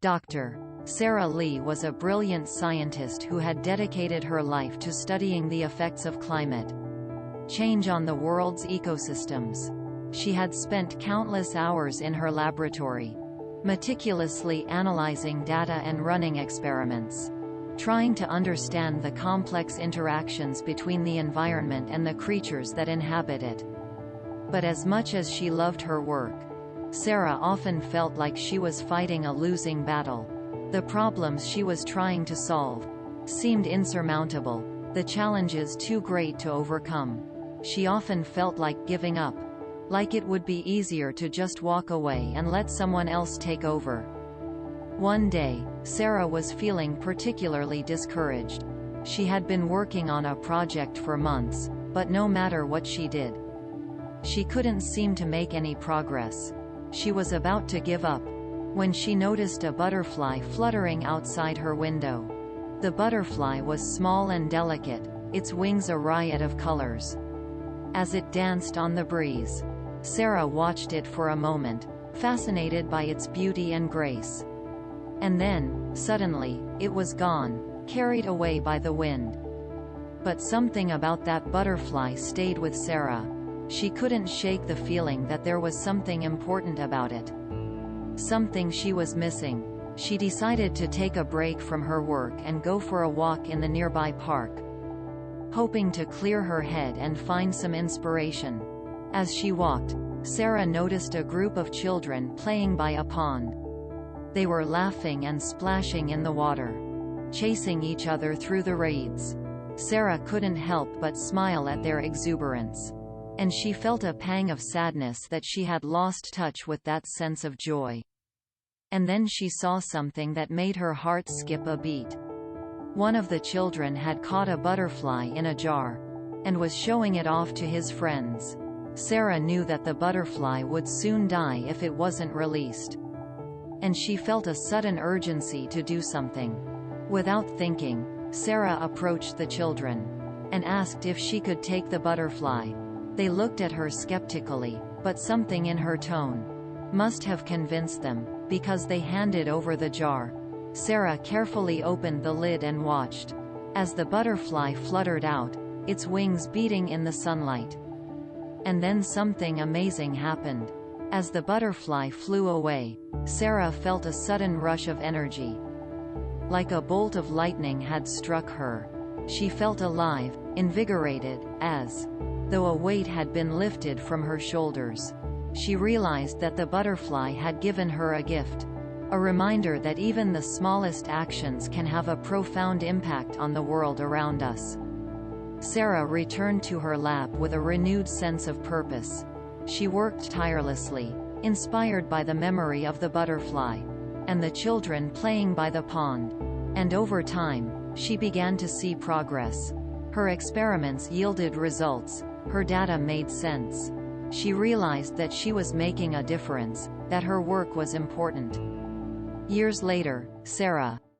Dr. Sarah Lee was a brilliant scientist who had dedicated her life to studying the effects of climate change on the world's ecosystems. She had spent countless hours in her laboratory, meticulously analyzing data and running experiments, trying to understand the complex interactions between the environment and the creatures that inhabit it. But as much as she loved her work, Sarah often felt like she was fighting a losing battle. The problems she was trying to solve seemed insurmountable, the challenges too great to overcome. She often felt like giving up, like it would be easier to just walk away and let someone else take over. One day, Sarah was feeling particularly discouraged. She had been working on a project for months, but no matter what she did, she couldn't seem to make any progress. She was about to give up when she noticed a butterfly fluttering outside her window. The butterfly was small and delicate, its wings a riot of colors. As it danced on the breeze, Sarah watched it for a moment, fascinated by its beauty and grace. And then, suddenly, it was gone, carried away by the wind. But something about that butterfly stayed with Sarah. She couldn't shake the feeling that there was something important about it. Something she was missing. She decided to take a break from her work and go for a walk in the nearby park, hoping to clear her head and find some inspiration. As she walked, Sarah noticed a group of children playing by a pond. They were laughing and splashing in the water, chasing each other through the reeds. Sarah couldn't help but smile at their exuberance, and she felt a pang of sadness that she had lost touch with that sense of joy. And then she saw something that made her heart skip a beat. One of the children had caught a butterfly in a jar, and was showing it off to his friends. Sarah knew that the butterfly would soon die if it wasn't released, and she felt a sudden urgency to do something. Without thinking, Sarah approached the children, and asked if she could take the butterfly. They looked at her skeptically, but something in her tone must have convinced them, because they handed over the jar. Sarah carefully opened the lid and watched as the butterfly fluttered out, its wings beating in the sunlight. And then something amazing happened. As the butterfly flew away, Sarah felt a sudden rush of energy. Like a bolt of lightning had struck her. She felt alive, invigorated, as though a weight had been lifted from her shoulders. She realized that the butterfly had given her a gift, a reminder that even the smallest actions can have a profound impact on the world around us. Sarah returned to her lab with a renewed sense of purpose. She worked tirelessly, inspired by the memory of the butterfly and the children playing by the pond. And over time, she began to see progress. Her experiments yielded results. Her data made sense. She realized that she was making a difference, that her work was important. Years later, Sarah,